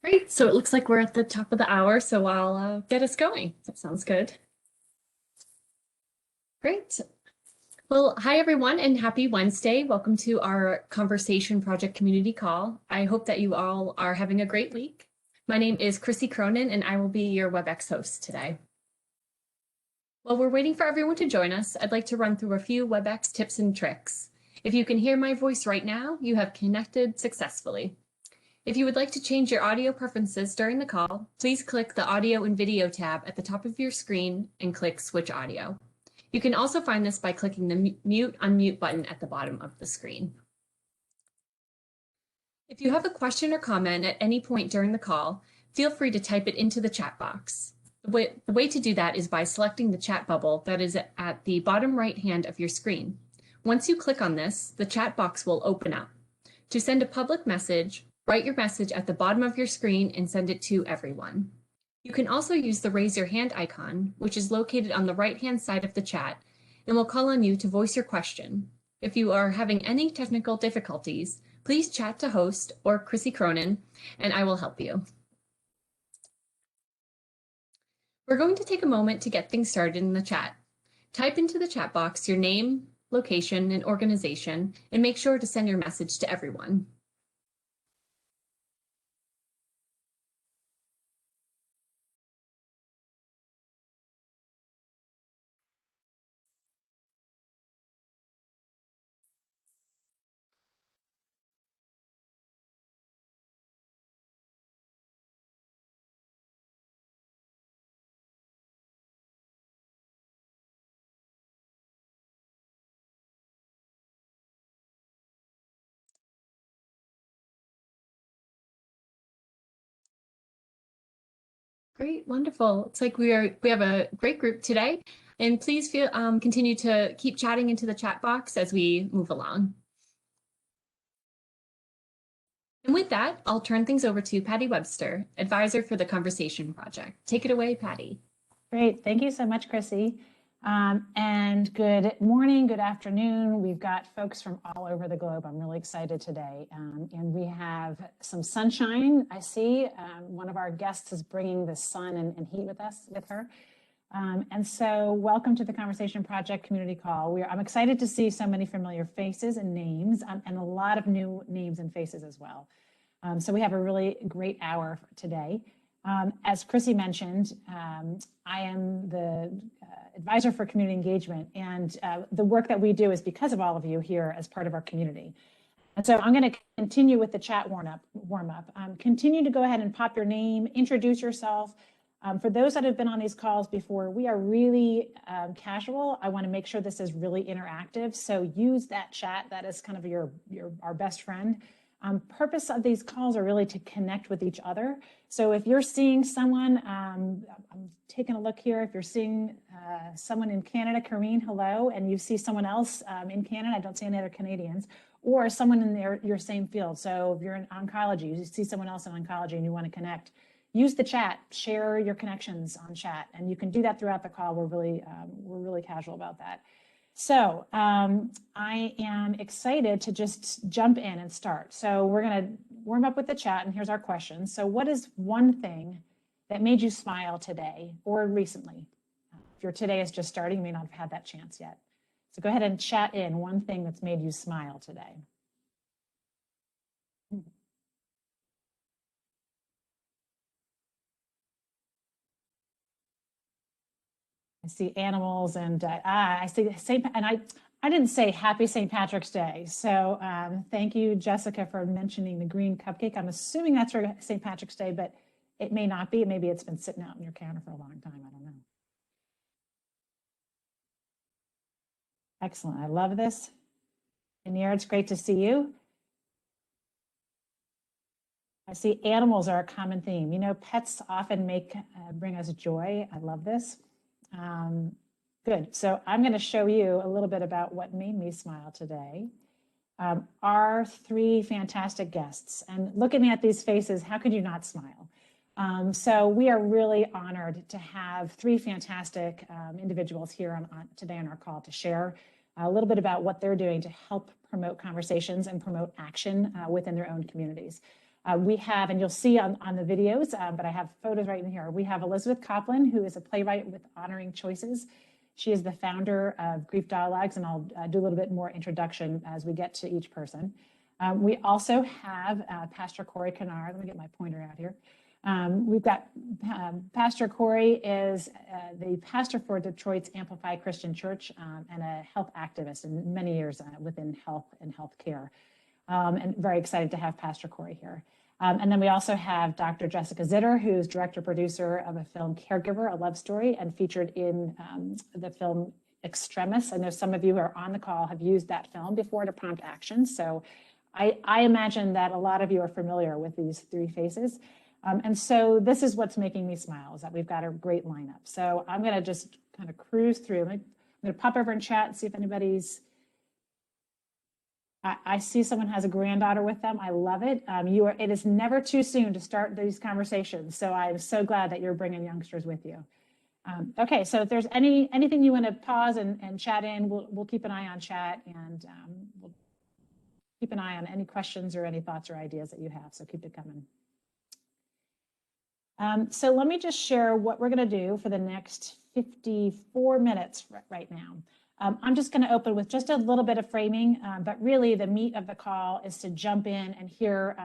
Great. So it looks like we're at the top of the hour, so I'll get us going. That sounds good. Great. Well, hi everyone and happy Wednesday. Welcome to our Conversation Project Community Call. I hope that you all are having a great week. My name is Chrissy Cronin and I will be your WebEx host today. While we're waiting for everyone to join us, I'd like to run through a few WebEx tips and tricks. If you can hear my voice right now, you have connected successfully. If you would like to change your audio preferences during the call, please click the Audio and Video tab at the top of your screen and click Switch Audio. You can also find this by clicking the Mute Unmute button at the bottom of the screen. If you have a question or comment at any point during the call, feel free to type it into the chat box. The way to do that is by selecting the chat bubble that is at the bottom right hand of your screen. Once you click on this, the chat box will open up. To send a public message, write your message at the bottom of your screen and send it to everyone. You can also use the raise your hand icon, which is located on the right-hand side of the chat, and will call on you to voice your question. If you are having any technical difficulties, please chat to host or Chrissy Cronin, and I will help you. We're going to take a moment to get things started in the chat. Type into the chat box your name, location, and organization, and make sure to send your message to everyone. Great, wonderful. It's like we have a great group today, and please continue to keep chatting into the chat box as we move along. And with that, I'll turn things over to Patty Webster, advisor for the Conversation Project. Take it away, Patty. Great, thank you so much, Chrissy. And good morning, good afternoon. We've got folks from all over the globe. I'm really excited today. And we have some sunshine, I see. One of our guests is bringing the sun and heat with her. And so welcome to the Conversation Project Community Call. I'm excited to see so many familiar faces and names and a lot of new names and faces as well. So we have a really great hour today. As Chrissy mentioned, I am the advisor for community engagement, and the work that we do is because of all of you here as part of our community. And so I'm going to continue with the chat warm up. Continue to go ahead and pop your name, introduce yourself. For those that have been on these calls before, we are really casual. I want to make sure this is really interactive. So use that chat. That is kind of our best friend. Purpose of these calls are really to connect with each other. So if you're seeing someone, I'm taking a look here. If you're seeing someone in Canada, Karine, hello, and you see someone else in Canada, I don't see any other Canadians, or someone in your same field. So if you're in oncology, you see someone else in oncology and you want to connect, use the chat, share your connections on chat, and you can do that throughout the call. We're really casual about that. So I am excited to just jump in and start. So we're going to warm up with the chat, and here's our question. So what is one thing that made you smile today or recently? If your today is just starting, you may not have had that chance yet. So go ahead and chat in one thing that's made you smile today. I see animals and I see and I didn't say happy St. Patrick's Day. So thank you, Jessica, for mentioning the green cupcake. I'm assuming that's for St. Patrick's Day, but it may not be. Maybe it's been sitting out in your counter for a long time. I don't know. Excellent. I love this. Kennard, it's great to see you. I see animals are a common theme. You know, pets often bring us joy. I love this. Good. So I'm going to show you a little bit about what made me smile today. Our three fantastic guests. And looking at these faces, how could you not smile? So we are really honored to have three fantastic individuals here today on our call to share a little bit about what they're doing to help promote conversations and promote action within their own communities. We have, and you'll see on the videos, but I have photos right in here. We have Elizabeth Coplan, who is a playwright with Honoring Choices. She is the founder of Grief Dialogues, and I'll do a little bit more introduction as we get to each person. We also have Pastor Corey Kennard. Let me get my pointer out here. We've got Pastor Corey is the pastor for Detroit's Amplify Christian Church and a health activist in many years within health and healthcare. And very excited to have Pastor Corey here. And then we also have Dr. Jessica Zitter, who's director-producer of a film, Caregiver, a love story, and featured in the film Extremis. I know some of you who are on the call have used that film before to prompt action. So I imagine that a lot of you are familiar with these three faces. And so this is what's making me smile, is that we've got a great lineup. So I'm going to just kind of cruise through. I'm going to pop over and chat and see if anybody's... I see someone has a granddaughter with them. I love it. It is never too soon to start these conversations. So I'm so glad that you're bringing youngsters with you. Okay, so if there's anything you want to pause and chat in, we'll keep an eye on chat, and we'll keep an eye on any questions or any thoughts or ideas that you have. So keep it coming. So let me just share what we're going to do for the next 54 minutes right now. I'm just going to open with just a little bit of framing, but really the meat of the call is to jump in and hear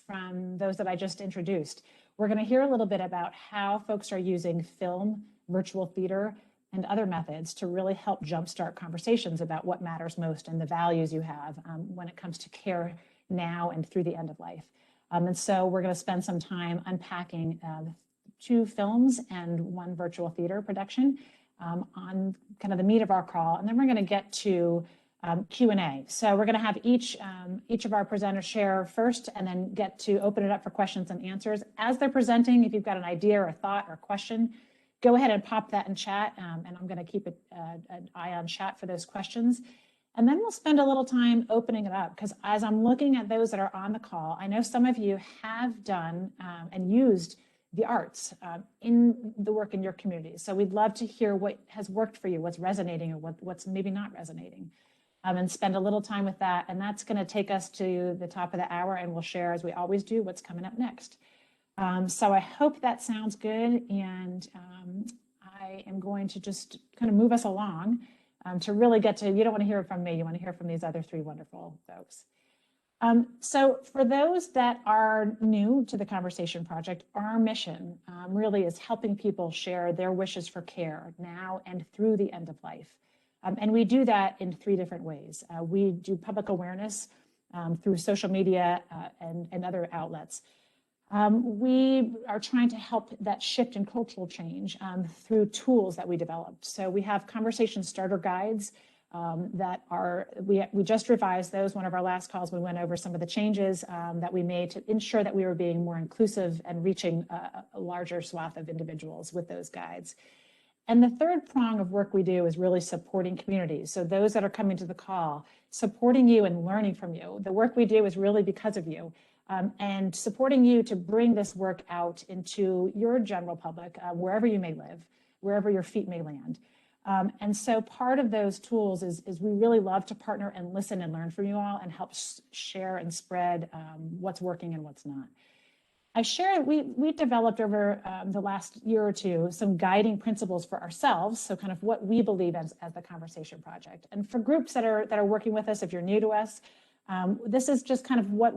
from those that I just introduced. We're going to hear a little bit about how folks are using film, virtual theater, and other methods to really help jumpstart conversations about what matters most and the values you have when it comes to care now and through the end of life. And so we're going to spend some time unpacking 2 films and 1 virtual theater production on kind of the meat of our call, and then we're going to get to Q&A. So we're going to have each of our presenters share first, and then get to open it up for questions and answers. As they're presenting, if you've got an idea or a thought or a question, go ahead and pop that in chat, and I'm going to keep an eye on chat for those questions. And then we'll spend a little time opening it up, because as I'm looking at those that are on the call, I know some of you have done and used the arts in the work in your community. So we'd love to hear what has worked for you, what's resonating, or what's maybe not resonating, and spend a little time with that. And that's going to take us to the top of the hour, and we'll share, as we always do, what's coming up next. So I hope that sounds good, and I am going to just kind of move us along to really get to, you don't want to hear from me, you want to hear from these other 3 wonderful folks. So for those that are new to the Conversation Project, our mission really is helping people share their wishes for care now and through the end of life. And we do that in 3 different ways. We do public awareness through social media and other outlets. We are trying to help that shift in cultural change through tools that we developed. So we have conversation starter guides that are, we just revised those. One of our last calls, we went over some of the changes that we made to ensure that we were being more inclusive and reaching a larger swath of individuals with those guides. And the third prong of work we do is really supporting communities. So those that are coming to the call, supporting you and learning from you. The work we do is really because of you. And supporting you to bring this work out into your general public, wherever you may live, wherever your feet may land. And so part of those tools is we really love to partner and listen and learn from you all and help share and spread what's working and what's not. I shared, we developed over the last year or 2 some guiding principles for ourselves, so kind of what we believe as the Conversation Project. And for groups that are working with us, if you're new to us, this is just kind of what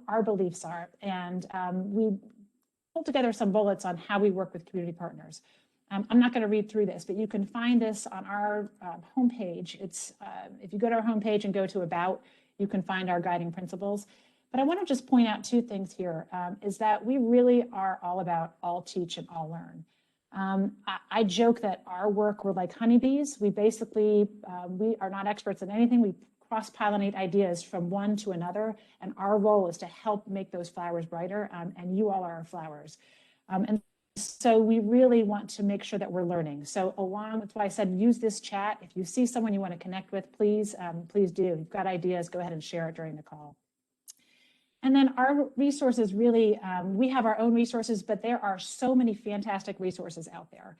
our beliefs are. And we pulled together some bullets on how we work with community partners. I'm not going to read through this, but you can find this on our homepage. It's if you go to our homepage and go to About, you can find our guiding principles. But I want to just point out 2 things here, is that we really are all about all teach and all learn. I joke that our work, we're like honeybees. We basically, we are not experts in anything. We cross-pollinate ideas from one to another, and our role is to help make those flowers brighter, and you all are our flowers. And so we really want to make sure that we're learning. So that's why I said use this chat. If you see someone you want to connect with, please do. If you've got ideas, go ahead and share it during the call. And then our resources really, we have our own resources, but there are so many fantastic resources out there,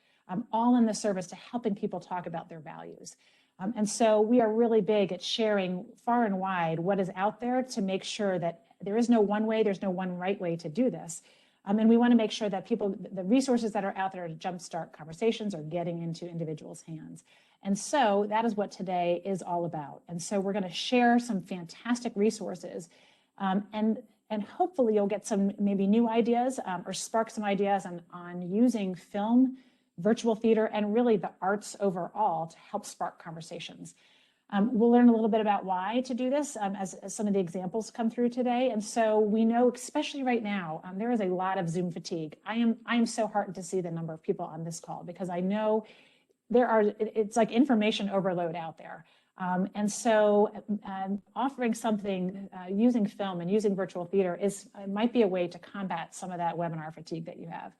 all in the service to helping people talk about their values. And so we are really big at sharing far and wide what is out there to make sure that there is no one way, there's no one right way to do this. And we want to make sure that the resources that are out there to jumpstart conversations are getting into individuals' hands. And so that is what today is all about. And so we're going to share some fantastic resources, and hopefully you'll get some maybe new ideas or spark some ideas on using film, virtual theater, and really the arts overall to help spark conversations. We'll learn a little bit about why to do this as some of the examples come through today. And so we know, especially right now, there is a lot of Zoom fatigue. I am so heartened to see the number of people on this call, because I know it's like information overload out there. And so offering something using film and using virtual theater might be a way to combat some of that webinar fatigue that you have.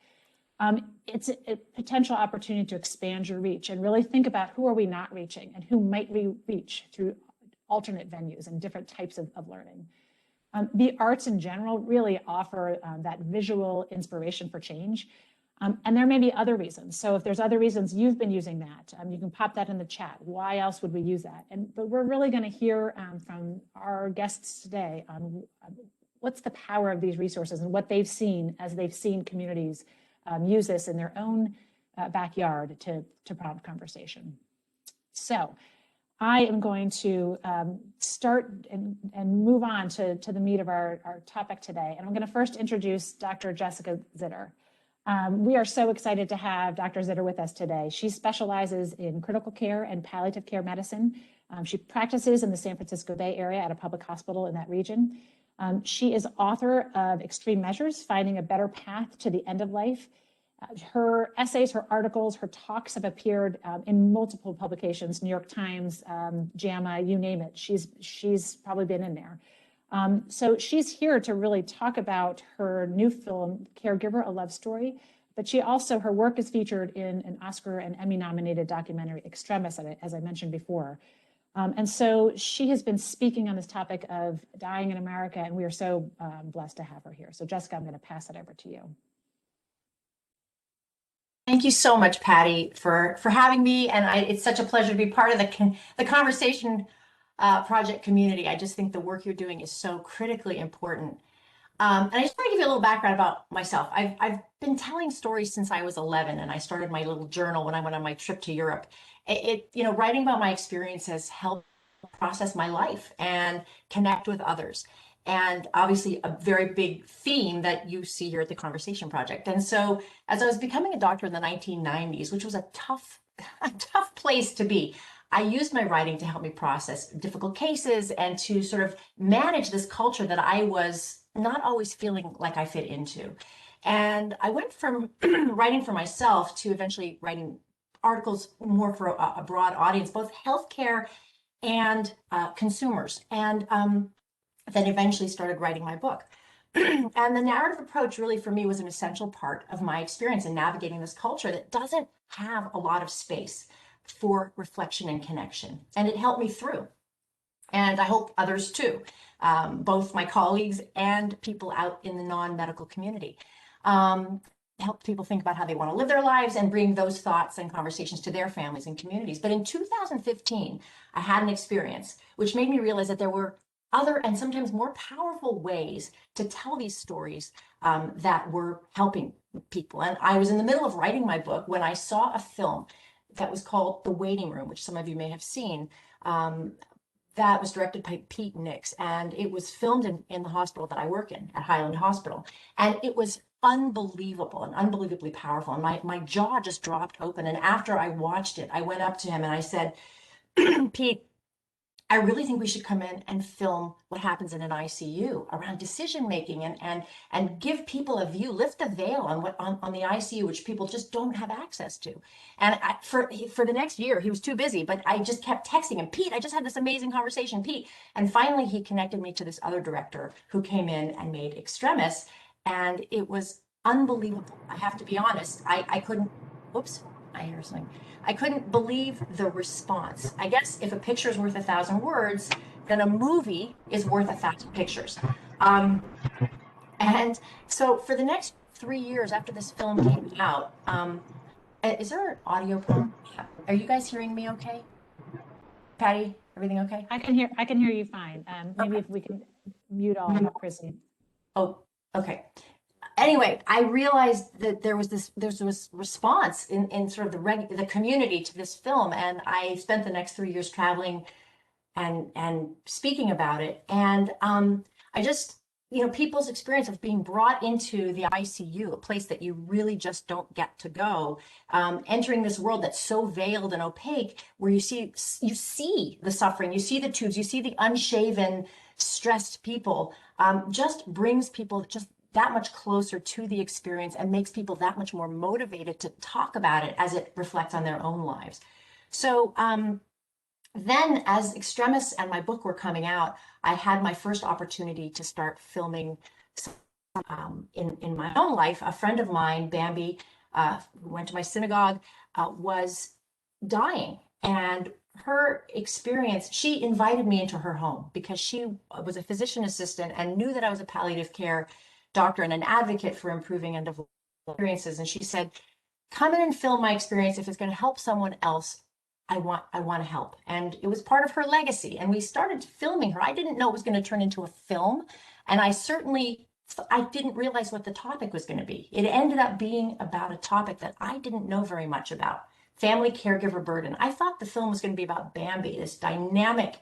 It's a potential opportunity to expand your reach and really think about who are we not reaching and who might we reach through alternate venues and different types of learning. The arts in general really offer that visual inspiration for change. And there may be other reasons. So if there's other reasons you've been using that, you can pop that in the chat. Why else would we use that? But we're really going to hear from our guests today on what's the power of these resources and what they've seen as they've seen communities use this in their own backyard to prompt conversation. So I am going to start and move on to the meat of our topic today. And I'm going to first introduce Dr. Jessica Zitter. We are so excited to have Dr. Zitter with us today. She specializes in critical care and palliative care medicine. She practices in the San Francisco Bay Area at a public hospital in that region. She is author of Extreme Measures, Finding a Better Path to the End of Life. Her essays, her articles, her talks have appeared in multiple publications, New York Times, JAMA, you name it. She's probably been in there. So she's here to really talk about her new film, Caregiver, A Love Story. But her work is featured in an Oscar and Emmy nominated documentary, Extremis, as I mentioned before. And so she has been speaking on this topic of dying in America, and we are so blessed to have her here. So Jessica, I'm going to pass it over to you. Thank you so much, Patty, for having me. And it's such a pleasure to be part of the conversation project community. I just think the work you're doing is so critically important. And I just want to give you a little background about myself. I've been telling stories since I was 11, and I started my little journal when I went on my trip to Europe. Writing about my experience has helped process my life and connect with others. And obviously a very big theme that you see here at the Conversation Project. And so as I was becoming a doctor in the 1990s, which was a tough place to be, I used my writing to help me process difficult cases and to sort of manage this culture that I was not always feeling like I fit into. And I went from writing for myself to eventually writing articles more for a broad audience, both healthcare and consumers. And then eventually started writing my book. And the narrative approach really for me was an essential part of my experience in navigating this culture that doesn't have a lot of space for reflection and connection. And it helped me through. And I hope others too, both my colleagues and people out in the non-medical community. Help people think about how they want to live their lives and bring those thoughts and conversations to their families and communities. But in 2015, I had an experience which made me realize that there were other and sometimes more powerful ways to tell these stories that were helping people. And I was in the middle of writing my book when I saw a film that was called The Waiting Room, which some of you may have seen. That was directed by Pete Nix, and it was filmed in the hospital that I work in, at Highland Hospital. And it was unbelievable and unbelievably powerful. And my jaw just dropped open. And after I watched it, I went up to him and I said, Pete, I really think we should come in and film what happens in an ICU around decision making and give people a view, lift the veil on the ICU, which people just don't have access to. And for the next year, he was too busy, but I just kept texting him, Pete, I just had this amazing conversation, Pete. And finally, he connected me to this other director who came in and made Extremis, and it was unbelievable. I have to be honest, I couldn't, whoops, I hear something. I couldn't believe the response. I guess if a picture is worth 1,000 words, then a movie is worth 1,000 pictures. And so for the next 3 years after this film came out, is there an audio problem? Are you guys hearing me okay? Patty, everything okay? I can hear you fine. Maybe Okay. if we can mute all, Chrissy. Oh, okay. Anyway, I realized that there's this response in sort of the community to this film, and I spent the next 3 years traveling and speaking about it. And I just, people's experience of being brought into the ICU, a place that you really just don't get to go, entering this world that's so veiled and opaque, where you see the suffering, you see the tubes, you see the unshaven, stressed people, just brings people just that much closer to the experience and makes people that much more motivated to talk about it as it reflects on their own lives. So then as Extremis and my book were coming out, I had my first opportunity to start filming in my own life. A friend of mine, Bambi, who went to my synagogue, was dying. And her experience, she invited me into her home because she was a physician assistant and knew that I was a palliative care doctor and an advocate for improving end of life experiences. And she said, come in and film my experience. If it's going to help someone else, I want to help. And it was part of her legacy. And we started filming her. I didn't know it was going to turn into a film. And I didn't realize what the topic was going to be. It ended up being about a topic that I didn't know very much about: family caregiver burden. I thought the film was going to be about Bambi, this dynamic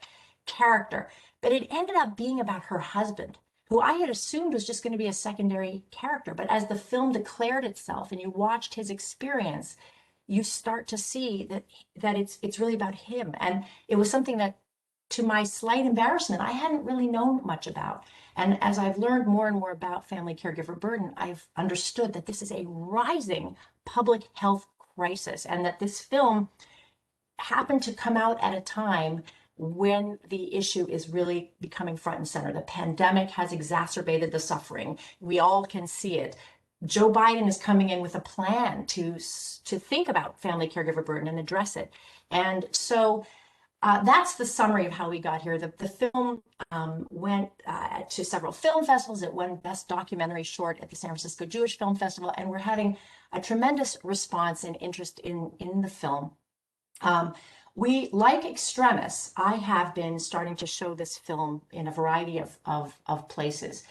character, but it ended up being about her husband, who I had assumed was just going to be a secondary character. But as the film declared itself and you watched his experience, you start to see that it's really about him. And it was something that, to my slight embarrassment, I hadn't really known much about. And as I've learned more and more about family caregiver burden, I've understood that this is a rising public health crisis, and that this film happened to come out at a time when the issue is really becoming front and center. The pandemic has exacerbated the suffering. We all can see it. Joe Biden is coming in with a plan to think about family caregiver burden and address it. And so that's the summary of how we got here. The film went to several film festivals. It won Best Documentary Short at the San Francisco Jewish Film Festival, and we're having a tremendous response and interest in the film. We, like Extremis, I have been starting to show this film in a variety of places.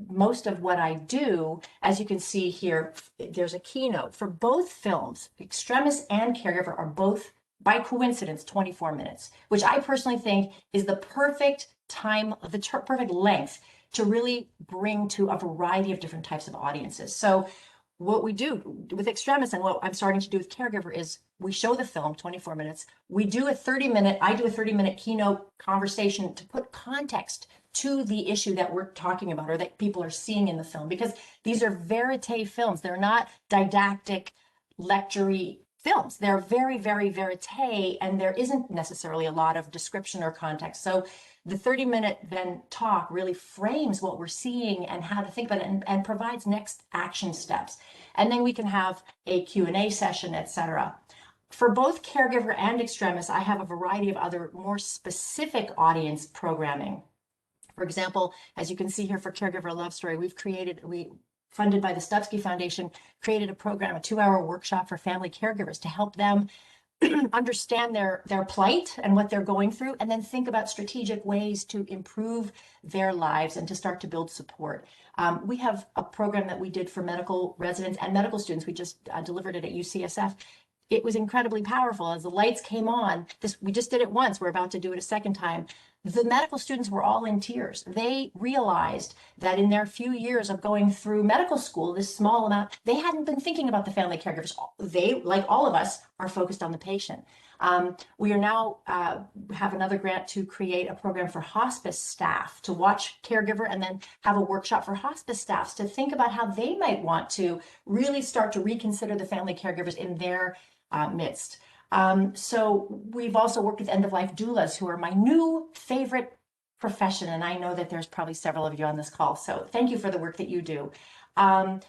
Most of what I do, as you can see here, there's a keynote for both films. Extremis and Caregiver are both, by coincidence, 24 minutes, which I personally think is the perfect time, the perfect length to really bring to a variety of different types of audiences. So what we do with Extremis and what I'm starting to do with Caregiver is we show the film 24 minutes. I do a 30-minute keynote conversation to put context to the issue that we're talking about or that people are seeing in the film, because these are verite films. They're not didactic, lecture-y films. They're very, very verite, and there isn't necessarily a lot of description or context. So the 30-minute then talk really frames what we're seeing and how to think about it, and provides next action steps. And then we can have a Q&A session, etc. For both Caregiver and Extremis, I have a variety of other more specific audience programming. For example, as you can see here for Caregiver A Love Story, we funded by the Stutsky Foundation, created a program, a 2-hour workshop for family caregivers to help them understand their plight and what they're going through, and then think about strategic ways to improve their lives and to start to build support. We have a program that we did for medical residents and medical students. We just delivered it at UCSF. It was incredibly powerful. As the lights came on, we just did it once. We're about to do it a second time. The medical students were all in tears. They realized that in their few years of going through medical school, this small amount, they hadn't been thinking about the family caregivers. They, like all of us, are focused on the patient. We are now have another grant to create a program for hospice staff to watch Caregiver and then have a workshop for hospice staffs to think about how they might want to really start to reconsider the family caregivers in their midst. So we've also worked with end-of-life doulas, who are my new favorite profession. And I know that there's probably several of you on this call. So thank you for the work that you do. So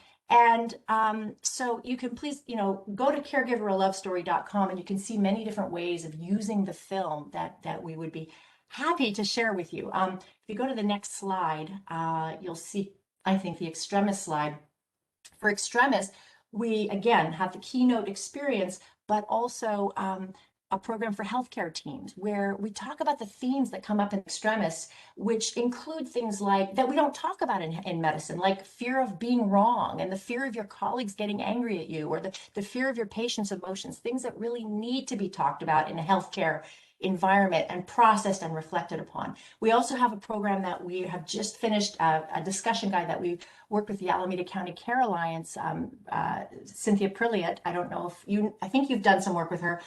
you can please, go to caregiveraLoveStory.com, and you can see many different ways of using the film that we would be happy to share with you. If you go to the next slide, you'll see, I think, the Extremis slide. For Extremis, we, again, have the keynote experience, but also a program for healthcare teams where we talk about the themes that come up in Extremis, which include things like that we don't talk about in medicine, like fear of being wrong and the fear of your colleagues getting angry at you, or the fear of your patient's emotions, things that really need to be talked about in a healthcare environment and processed and reflected upon. We also have a program that we have just finished, a discussion guide that we worked with the Alameda County Care Alliance, Cynthia Prilliot. I don't know if I think you've done some work with her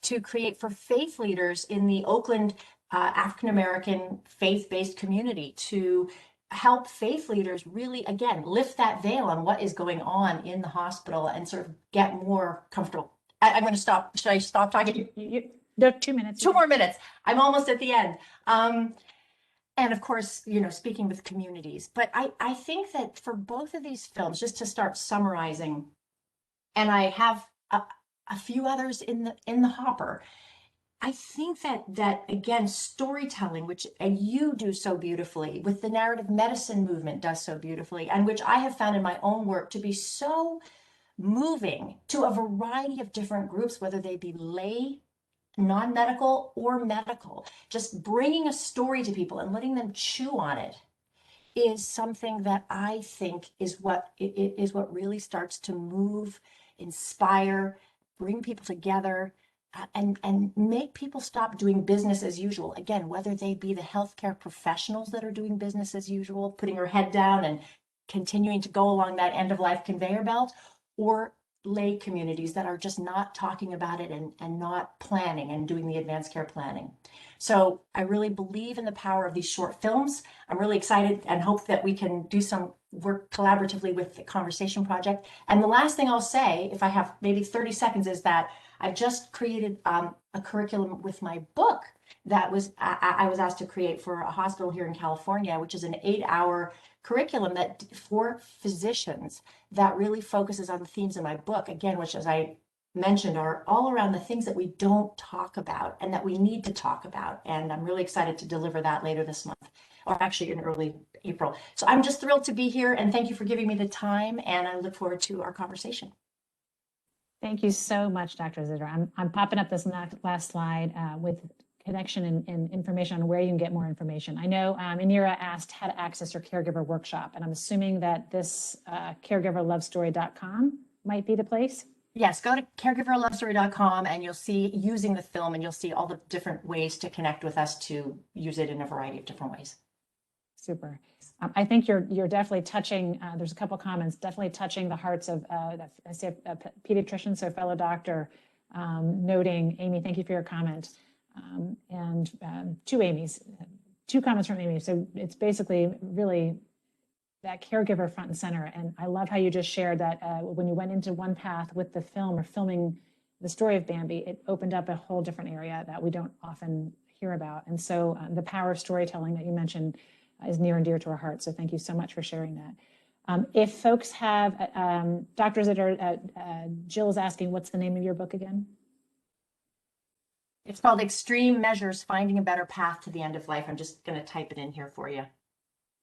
to create for faith leaders in the Oakland African-American faith-based community to help faith leaders really, again, lift that veil on what is going on in the hospital and sort of get more comfortable. I'm going to stop. Should I stop talking? No, 2 minutes. 2 more minutes. I'm almost at the end. And of course, speaking with communities. But I think that for both of these films, just to start summarizing, and I have a few others in the hopper, I think that again, storytelling, which you do so beautifully, with the narrative medicine movement does so beautifully, and which I have found in my own work to be so moving to a variety of different groups, whether they be lay, non-medical, or medical. Just bringing a story to people and letting them chew on it is something that I think is what really starts to move, inspire, bring people together, and make people stop doing business as usual. Again, whether they be the healthcare professionals that are doing business as usual, putting her head down and continuing to go along that end of life conveyor belt, or lay communities that are just not talking about it and not planning and doing the advanced care planning. So I really believe in the power of these short films. I'm really excited and hope that we can do some work collaboratively with the Conversation Project. And the last thing I'll say, if I have maybe 30 seconds, is that I've just created a curriculum with my book that I was asked to create for a hospital here in California, which is an 8-hour curriculum that for physicians that really focuses on the themes in my book, again, which, as I mentioned, are all around the things that we don't talk about and that we need to talk about. And I'm really excited to deliver that later this month, or actually in early April. So I'm just thrilled to be here, and thank you for giving me the time, and I look forward to our conversation. Thank you so much, Dr. Zitter. I'm popping up this last slide with connection and information on where you can get more information. I know Inira asked how to access her caregiver workshop, and I'm assuming that this caregiverlovestory.com might be the place. Yes, go to caregiverlovestory.com and you'll see, using the film, and you'll see all the different ways to connect with us to use it in a variety of different ways. Super. I think you're definitely touching, there's a couple comments, definitely touching the hearts of, I say a pediatrician, so fellow doctor, noting, Amy, thank you for your comment. And two Amy's, 2 comments from Amy. So it's basically really that caregiver front and center. And I love how you just shared that when you went into one path with the film or filming the story of Bambi, it opened up a whole different area that we don't often hear about. And so the power of storytelling that you mentioned is near and dear to our hearts. So thank you so much for sharing that. If folks have, Dr. Zitter, Jill is asking, what's the name of your book again? It's called Extreme Measures, Finding a Better Path to the End of Life. I'm just going to type it in here for you.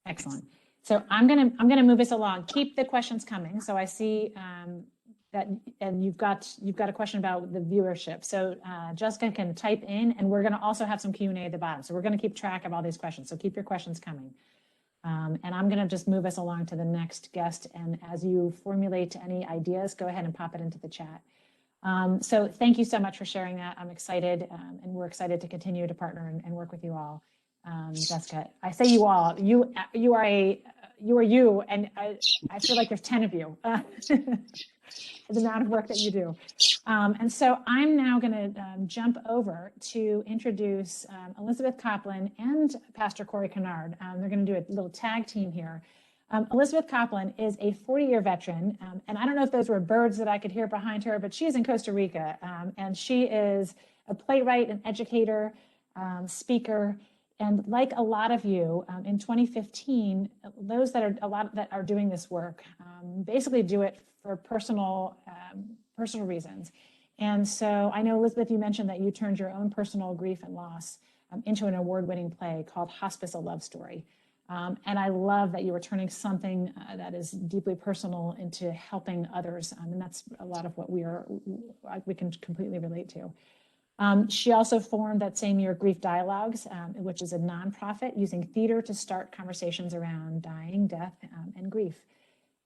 Excellent. So I'm gonna move us along. Keep the questions coming. So I see that, and you've got a question about the viewership. So Jessica can type in, and we're gonna also have some Q&A at the bottom. So we're gonna keep track of all these questions. So keep your questions coming. And I'm gonna just move us along to the next guest. And as you formulate any ideas, go ahead and pop it into the chat. So thank you so much for sharing that. I'm excited, and we're excited to continue to partner and work with you all. Jessica, I say you all, you are you, and I feel like there's 10 of you, the amount of work that you do. And so I'm now going to jump over to introduce Elizabeth Coplan and Pastor Corey Kennard. They're going to do a little tag team here. Elizabeth Coplan is a 40-year veteran, and I don't know if those were birds that I could hear behind her, but she's in Costa Rica, and she is a playwright, an educator, speaker. And like a lot of you, in 2015, those that are doing this work basically do it for personal reasons. And so I know, Elizabeth, you mentioned that you turned your own personal grief and loss into an award-winning play called Hospice: A Love Story. And I love that you are turning something that is deeply personal into helping others. And that's a lot of what we can completely relate to. She also formed that same year Grief Dialogues, which is a nonprofit using theater to start conversations around dying, death, and grief.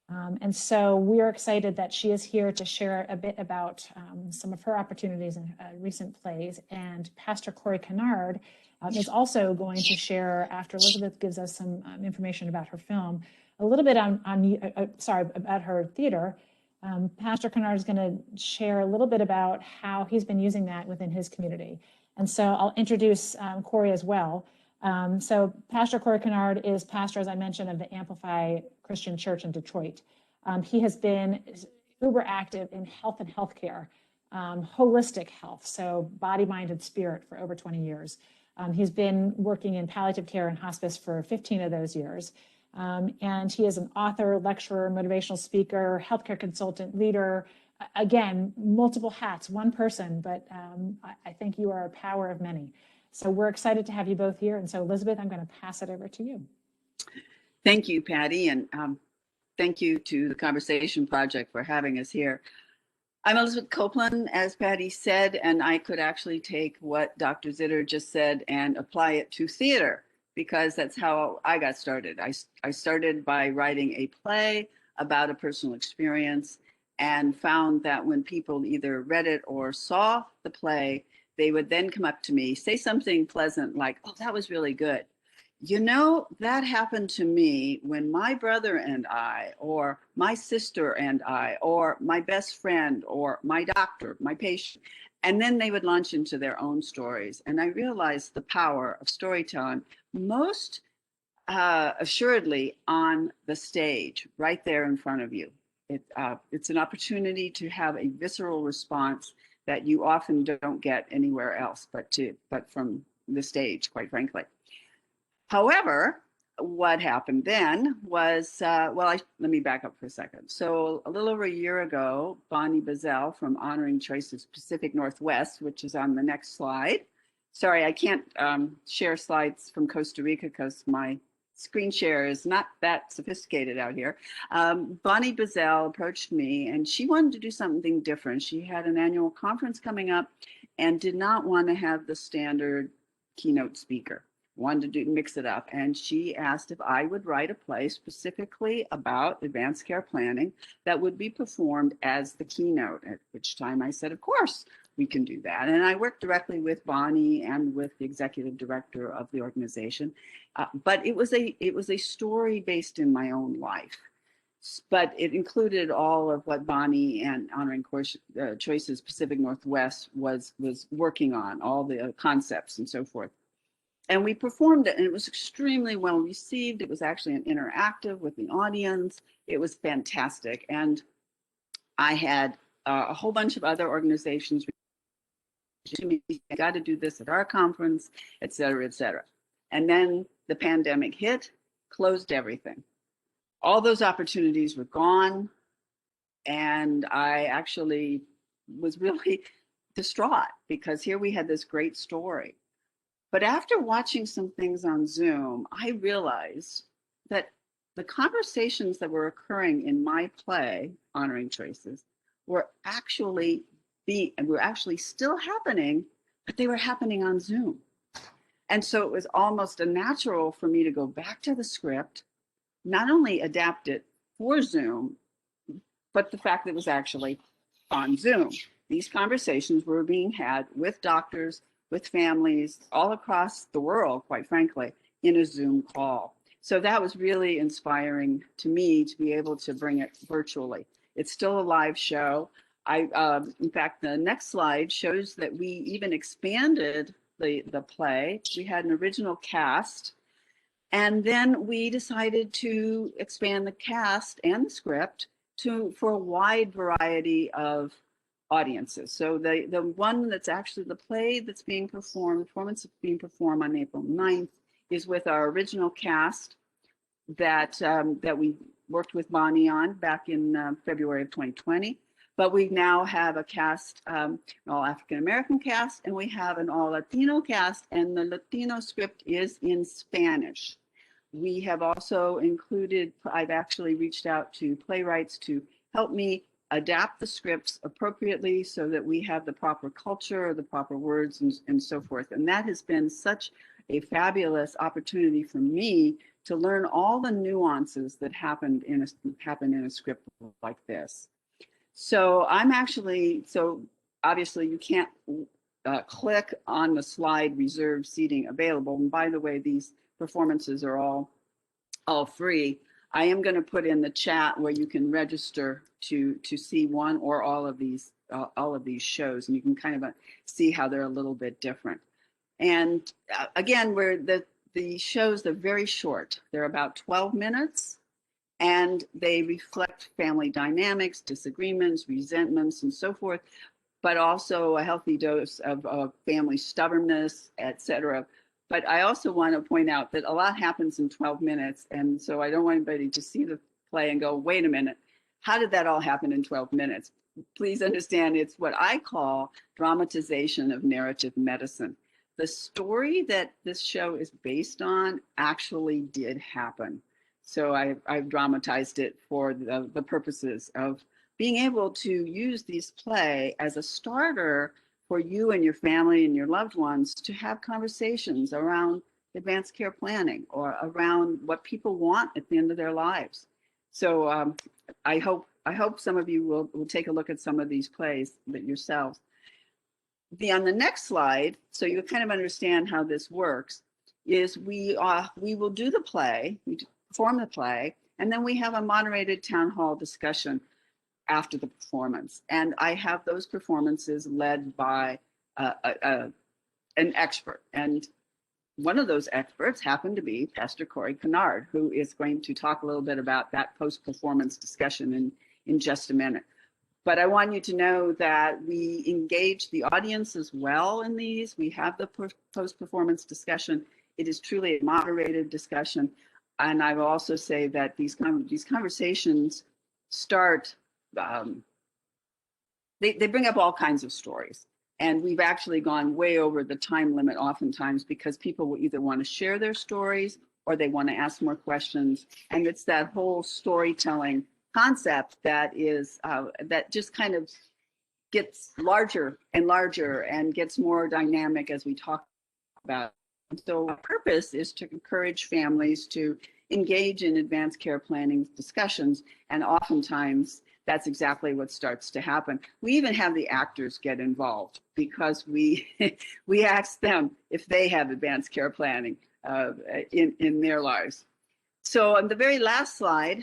And so we are excited that she is here to share a bit about some of her opportunities in recent plays. And Pastor Corey Kennard is also going to share, after Elizabeth gives us some information about her film, a little bit about her theater. Pastor Kennard is going to share a little bit about how he's been using that within his community. And so I'll introduce Corey as well. So Pastor Corey Kennard is pastor, as I mentioned, of the Amplify Christian Church in Detroit. He has been uber active in health and healthcare, holistic health, so body, mind, and spirit for over 20 years. He's been working in palliative care and hospice for 15 of those years. And he is an author, lecturer, motivational speaker, healthcare consultant, leader. Again, multiple hats, one person, but I think you are a power of many. So we're excited to have you both here. And so Elizabeth, I'm going to pass it over to you. Thank you, Patty, and thank you to the Conversation Project for having us here. I'm Elizabeth Coplan, as Patty said, and I could actually take what Dr. Zitter just said and apply it to theater, because that's how I got started. I started by writing a play about a personal experience and found that when people either read it or saw the play, they would then come up to me, say something pleasant like, "Oh, that was really good. You know, that happened to me when my brother and I, or my sister and I, or my best friend, or my doctor, my patient." And then they would launch into their own stories. And I realized the power of storytelling, most assuredly on the stage, right there in front of you. It's an opportunity to have a visceral response that you often don't get anywhere else, but from the stage, quite frankly. However, what happened then was, let me back up for a second. So a little over a year ago, Bonnie Bazell from Honoring Choices Pacific Northwest, which is on the next slide. Sorry, I can't share slides from Costa Rica because my screen share is not that sophisticated out here. Bonnie Bazell approached me and she wanted to do something different. She had an annual conference coming up and did not want to have the standard keynote speaker. Wanted to mix it up. And she asked if I would write a play specifically about advanced care planning that would be performed as the keynote, at which time I said, of course, we can do that. And I worked directly with Bonnie and with the executive director of the organization. But it was a story based in my own life. But it included all of what Bonnie and Honoring Choices Pacific Northwest was working on, all the concepts and so forth. And we performed it, and it was extremely well received. It was actually an interactive with the audience. It was fantastic. And I had a whole bunch of other organizations to me, I got to do this at our conference, et cetera, et cetera. And then the pandemic hit, closed everything. All those opportunities were gone. And I actually was really distraught because here we had this great story. But after watching some things on Zoom, I realized that the conversations that were occurring in my play, Honoring Choices, were actually still happening, but they were happening on Zoom. And so it was almost a natural for me to go back to the script, not only adapt it for Zoom, but the fact that it was actually on Zoom. These conversations were being had with doctors, with families all across the world, quite frankly, in a Zoom call. So that was really inspiring to me to be able to bring it virtually. It's still a live show. In fact, the next slide shows that we even expanded the play. We had an original cast, and then we decided to expand the cast and the script for a wide variety of audiences. So the one that's actually the play that's being performed, performance that's being performed on April 9th is with our original cast that we worked with Bonnie on back in February of 2020. But we now have a cast, an all African-American cast, and we have an all Latino cast, and the Latino script is in Spanish. We have also included, I've actually reached out to playwrights to help me adapt the scripts appropriately so that we have the proper culture, the proper words, and so forth. And that has been such a fabulous opportunity for me to learn all the nuances that happen in a script like this. So obviously you can't click on the slide reserve seating available. And by the way, these performances are all free. I am going to put in the chat where you can register to see one or all of these shows, and you can kind of see how they're a little bit different. And again, where the shows are very short. They're about 12 minutes, and they reflect family dynamics, disagreements, resentments, and so forth, but also a healthy dose of family stubbornness, etc. But I also want to point out that a lot happens in 12 minutes. And so I don't want anybody to see the play and go, wait a minute, how did that all happen in 12 minutes? Please understand, it's what I call dramatization of narrative medicine. The story that this show is based on actually did happen. So I've dramatized it for the purposes of being able to use these play as a starter for you and your family and your loved ones to have conversations around advanced care planning or around what people want at the end of their lives. So I hope some of you will take a look at some of these plays yourselves. On the next slide, so you kind of understand how this works, is we will do the play, we perform the play, and then we have a moderated town hall discussion after the performance. And I have those performances led by an expert. And one of those experts happened to be Pastor Kennard, who is going to talk a little bit about that post-performance discussion in just a minute. But I want you to know that we engage the audience as well in these. We have the post-performance discussion. It is truly a moderated discussion. And I will also say that these conversations start, they bring up all kinds of stories. And we've actually gone way over the time limit oftentimes because people will either want to share their stories or they want to ask more questions. And it's that whole storytelling concept that just kind of gets larger and larger and gets more dynamic as we talk about it. So our purpose is to encourage families to engage in advanced care planning discussions, and oftentimes that's exactly what starts to happen. We even have the actors get involved because we ask them if they have advanced care planning in their lives. So on the very last slide,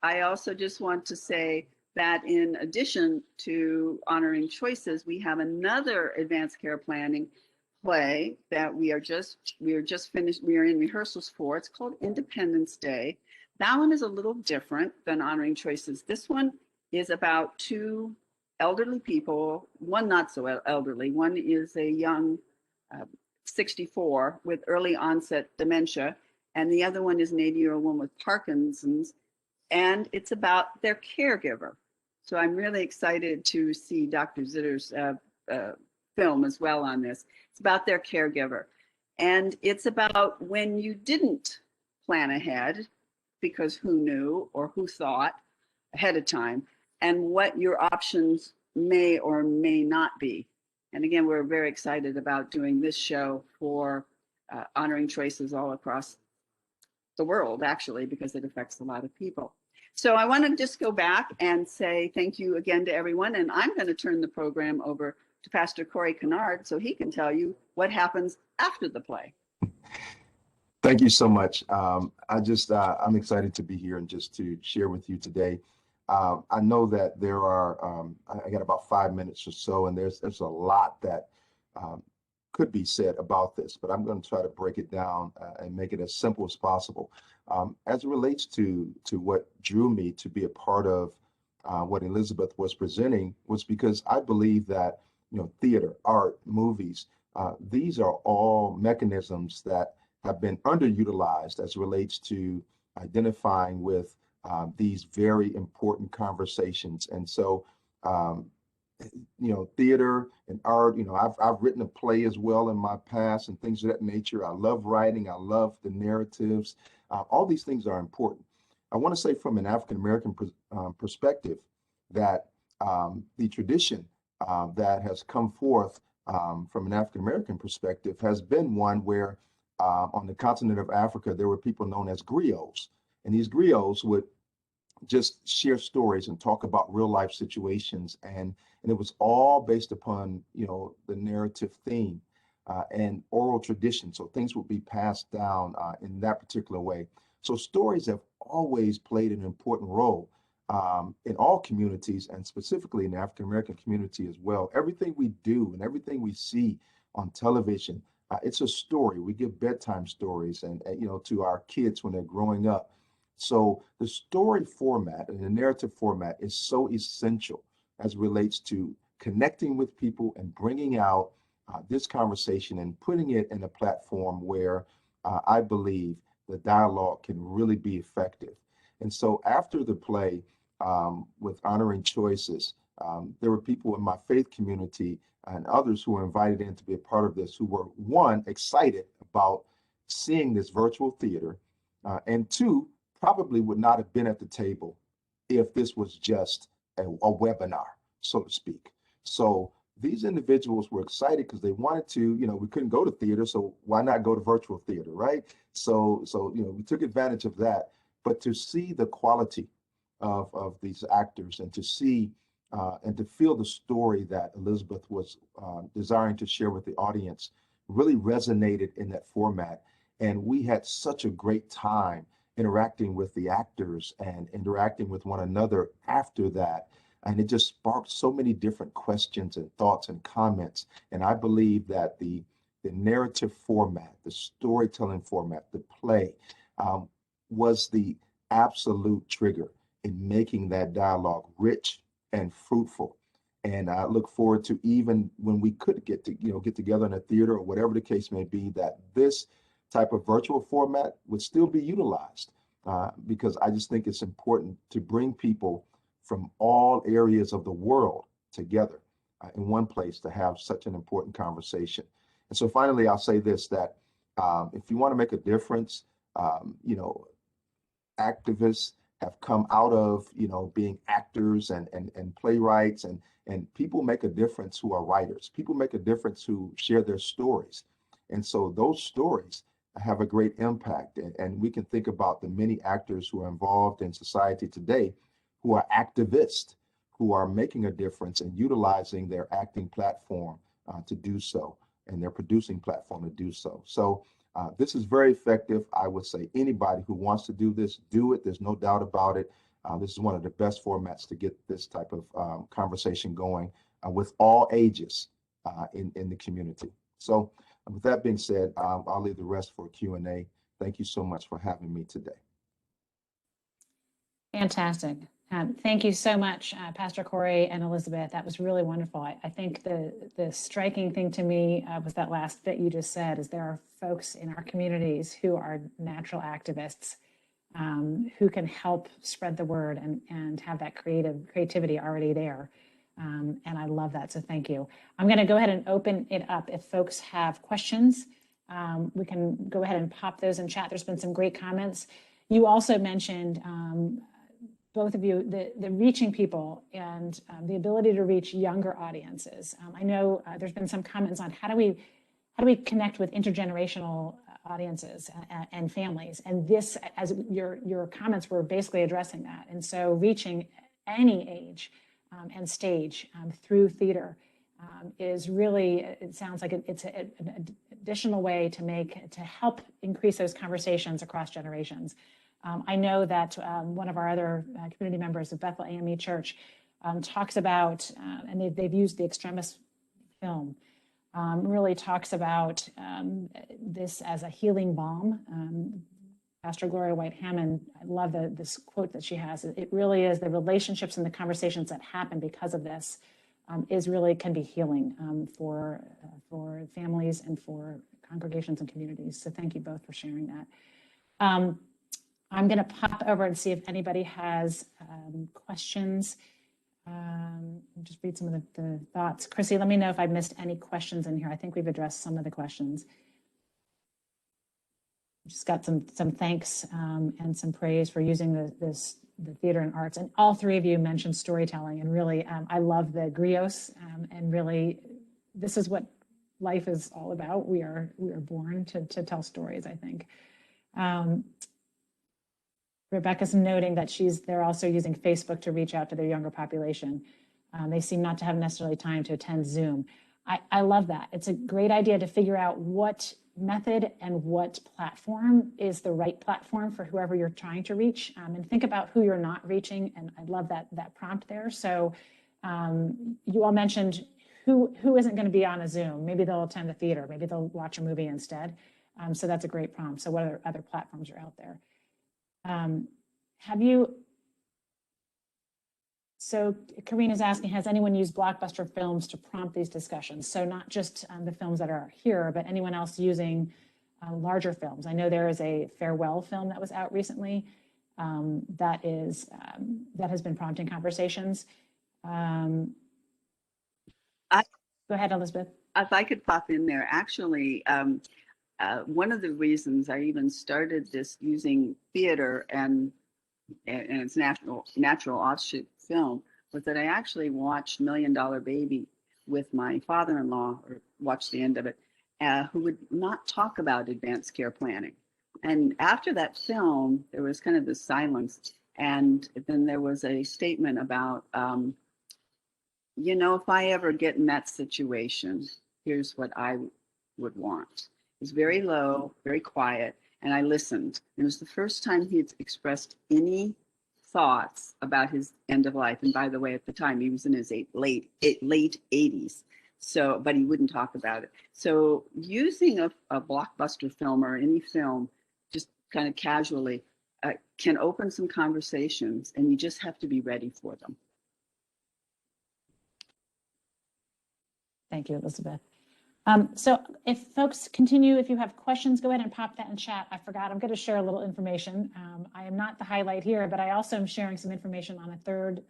I also just want to say that in addition to Honoring Choices, we have another advanced care planning play that we are in rehearsals for. It's called Independence Day. That one is a little different than Honoring Choices. This one is about two elderly people, one not so elderly. One is a young 64 with early onset dementia, and the other one is an 80-year-old woman with Parkinson's, and it's about their caregiver. So I'm really excited to see Dr. Zitter's film as well on this. It's about their caregiver. And it's about when you didn't plan ahead, because who knew or who thought ahead of time, and what your options may or may not be. And again, we're very excited about doing this show for Honoring Choices all across the world, actually, because it affects a lot of people. So I want to just go back and say thank you again to everyone. And I'm going to turn the program over to Pastor Kennard so he can tell you what happens after the play. Thank you so much. I'm excited to be here and just to share with you today. I know that there are, I got about 5 minutes or so, and there's a lot that could be said about this, but I'm going to try to break it down and make it as simple as possible. As it relates to what drew me to be a part of what Elizabeth was presenting was because I believe that, theater, art, movies, these are all mechanisms that have been underutilized as it relates to identifying with these very important conversations. And so, theater and art, I've written a play as well in my past and things of that nature. I love writing. I love the narratives. All these things are important. I want to say from an African-American perspective that the tradition that has come forth from an African American perspective has been one where on the continent of Africa, there were people known as griots. And these griots would just share stories and talk about real life situations. And it was all based upon, the narrative theme and oral tradition. So things would be passed down in that particular way. So stories have always played an important role in all communities, and specifically in the African American community as well. Everything we do and everything we see on television, it's a story. We give bedtime stories and to our kids when they're growing up. So the story format and the narrative format is so essential as it relates to connecting with people and bringing out this conversation and putting it in a platform where I believe the dialogue can really be effective. And so after the play with Honoring Choices, there were people in my faith community and others who were invited in to be a part of this who were, one, excited about seeing this virtual theater, and two, probably would not have been at the table if this was just a webinar, so to speak. So these individuals were excited because they wanted to, we couldn't go to theater, so why not go to virtual theater, right? So we took advantage of that. But to see the quality of these actors and to see and to feel the story that Elizabeth was desiring to share with the audience really resonated in that format. And we had such a great time interacting with the actors and interacting with one another after that. And it just sparked so many different questions and thoughts and comments. And I believe that the narrative format, the storytelling format, the play was the absolute trigger in making that dialogue rich and fruitful. And I look forward to, even when we could get together in a theater or whatever the case may be, that this type of virtual format would still be utilized because I just think it's important to bring people from all areas of the world together in one place to have such an important conversation. And so finally, I'll say this, that if you want to make a difference, activists have come out of, being actors and playwrights, and people make a difference who are writers. People make a difference who share their stories. And so those stories have a great impact. And we can think about the many actors who are involved in society today who are activists, who are making a difference and utilizing their acting platform to do so, and their producing platform to do so. So this is very effective. I would say anybody who wants to do this, do it. There's no doubt about it. This is one of the best formats to get this type of conversation going with all ages in the community. So with that being said, I'll leave the rest for Q&A. Thank you so much for having me today. Fantastic. Thank you so much, Pastor Corey and Elizabeth. That was really wonderful. I think the striking thing to me was that last bit you just said, is there are folks in our communities who are natural activists who can help spread the word and have that creativity already there. And I love that, so thank you. I'm gonna go ahead and open it up. If folks have questions, we can go ahead and pop those in chat. There's been some great comments. You also mentioned, both of you, the reaching people and the ability to reach younger audiences. I know there's been some comments on how do we connect with intergenerational audiences and families, and this, as your comments were basically addressing that. And so reaching any age and stage through theater is really, it sounds like it's an additional way to help increase those conversations across generations. I know that one of our other community members of Bethel AME Church talks about, and they've used the Extremis film, really talks about this as a healing balm. Pastor Gloria White Hammond, I love this quote that she has. It really is the relationships and the conversations that happen because of this can be healing for families and for congregations and communities. So thank you both for sharing that. I'm going to pop over and see if anybody has questions. Just read some of the thoughts. Chrissy, let me know if I missed any questions in here. I think we've addressed some of the questions. Just got some thanks and some praise for using this the theater and arts. And all three of you mentioned storytelling, and really, I love the griots, and really, this is what life is all about. We are born to tell stories, I think. Rebecca's noting that they're also using Facebook to reach out to their younger population. They seem not to have necessarily time to attend Zoom. I love that. It's a great idea to figure out what method and what platform is the right platform for whoever you're trying to reach, and think about who you're not reaching. And I love that prompt there. So you all mentioned who isn't going to be on a Zoom. Maybe they'll attend the theater. Maybe they'll watch a movie instead. So that's a great prompt. So what other platforms are out there? So Karina's asking, has anyone used Blockbuster films to prompt these discussions? So not just the films that are here, but anyone else using larger films. I know there is a farewell film that was out recently that has been prompting conversations. Go ahead, Elizabeth. If I could pop in there, actually, one of the reasons I even started this using theater and its natural offshoot film was that I actually watched $1 Million Baby with my father-in-law, or watched the end of it, who would not talk about advanced care planning. And after that film, there was kind of this silence. And then there was a statement about, if I ever get in that situation, here's what I would want. It was very low, very quiet, and I listened. It was the first time he had expressed any thoughts about his end of life. And by the way, at the time, he was in his late 80s. So, but he wouldn't talk about it. So using a blockbuster film or any film, just kind of casually, can open some conversations, and you just have to be ready for them. Thank you, Elizabeth. So if folks continue, if you have questions, go ahead and pop that in chat. I forgot, I'm going to share a little information. I am not the highlight here, but I also am sharing some information on a third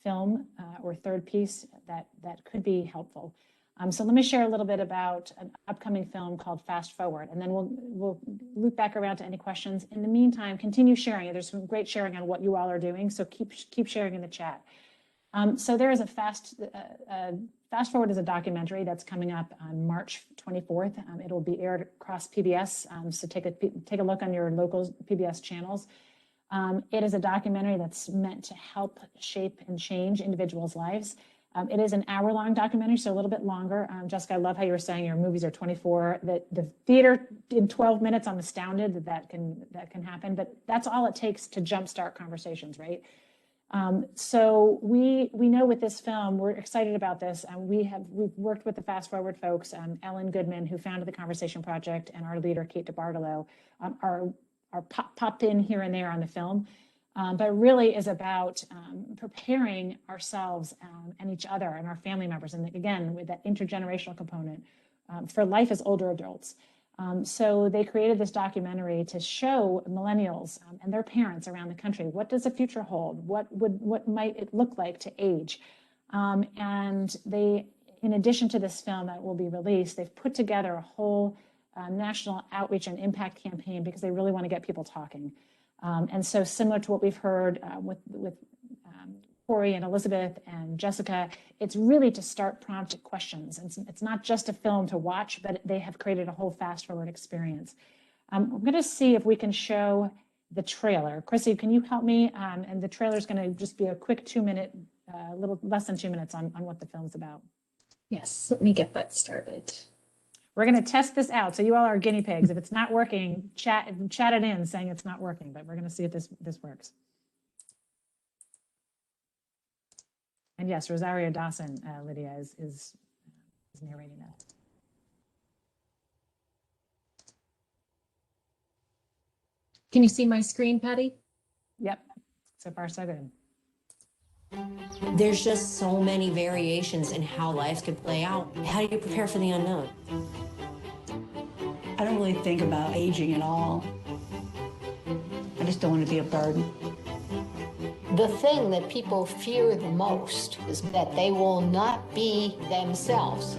film or third piece that could be helpful. So let me share a little bit about an upcoming film called Fast Forward, and then we'll loop back around to any questions. In the meantime, continue sharing. There's some great sharing on what you all are doing, so keep sharing in the chat. So there is a Fast Forward is a documentary that's coming up on March 24th. It'll be aired across PBS, so take a look on your local PBS channels. It is a documentary that's meant to help shape and change individuals' lives. It is an hour-long documentary, so a little bit longer. Jessica, I love how you were saying your movies are 24. The theater in 12 minutes, I'm astounded that can happen, but that's all it takes to jumpstart conversations, right? So we know with this film, we're excited about this. We've worked with the Fast Forward folks, Ellen Goodman, who founded the Conversation Project, and our leader, Kate DeBartolo, are popped in here and there on the film. But really is about preparing ourselves and each other and our family members. And again, with that intergenerational component for life as older adults. So they created this documentary to show millennials and their parents around the country, what does the future hold? What might it look like to age? And they, in addition to this film that will be released, they've put together a whole national outreach and impact campaign because they really want to get people talking. And so similar to what we've heard with Corey and Elizabeth and Jessica, it's really to start prompt questions. It's not just a film to watch, but they have created a whole Fast Forward experience. I'm going to see if we can show the trailer. Chrissy, can you help me? And the trailer is going to just be a quick 2-minute, little less than 2 minutes on what the film's about. Yes, let me get that started. We're going to test this out. So you all are guinea pigs. If it's not working, chat it in saying it's not working, but we're going to see if this works. And yes, Rosario Dawson, Lydia, is narrating that. Can you see my screen, Patty? Yep, so far so good. There's just so many variations in how lives could play out. How do you prepare for the unknown? I don't really think about aging at all. I just don't want to be a burden. The thing that people fear the most is that they will not be themselves.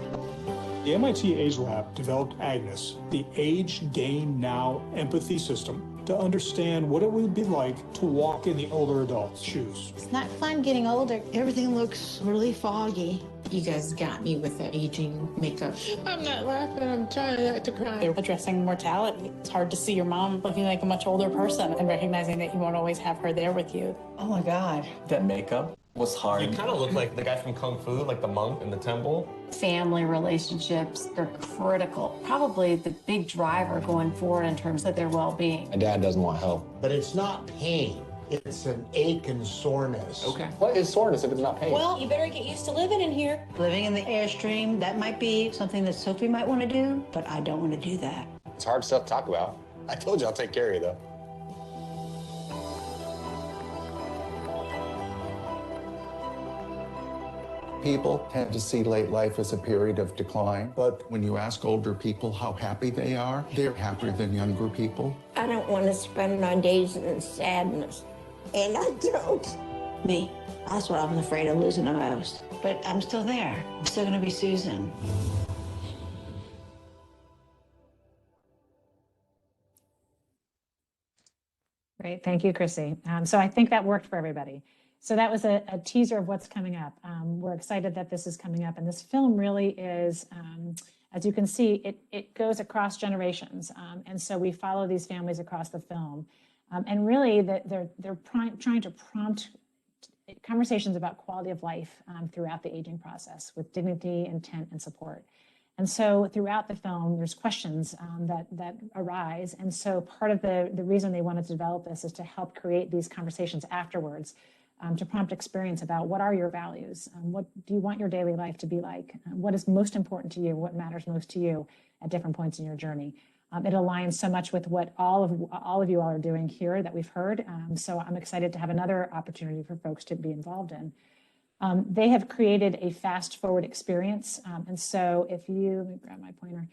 The MIT Age Lab developed Agnes, the Age Gain Now empathy system, to understand what it would be like to walk in the older adult's shoes. It's not fun getting older. Everything looks really foggy. You guys got me with the aging makeup. I'm not laughing, I'm trying not to cry. They're addressing mortality. It's hard to see your mom looking like a much older person and recognizing that you won't always have her there with you. Oh my God. That makeup was hard. You kind of look like the guy from Kung Fu, like the monk in the temple. Family relationships are critical. Probably the big driver going forward in terms of their well-being. My dad doesn't want help. But it's not pain. It's an ache and soreness. Okay. What is soreness if it's not pain? Well, you better get used to living in here. Living in the Airstream, that might be something that Sophie might want to do, but I don't want to do that. It's hard stuff to talk about. I told you I'll take care of you, though. People tend to see late life as a period of decline, but when you ask older people how happy they are, they're happier than younger people. I don't want to spend my days in sadness, and I don't. Me, that's what I'm afraid of losing the most. But I'm still there. I'm still going to be Susan. Great, thank you, Chrissy. So I think that worked for everybody. So that was a teaser of what's coming up. We're excited that this is coming up, and this film really is, as you can see, it goes across generations, and so we follow these families across the film, and really they're trying to prompt conversations about quality of life throughout the aging process with dignity, intent, and support. And so throughout the film, there's questions that arise, and so part of the reason they wanted to develop this is to help create these conversations afterwards. To prompt experience about what are your values, what do you want your daily life to be like, what is most important to you, what matters most to you at different points in your journey. It aligns so much with what all of you all are doing here that we've heard. So I'm excited to have another opportunity for folks to be involved in. They have created a fast forward experience. And so if you, let me grab my pointer.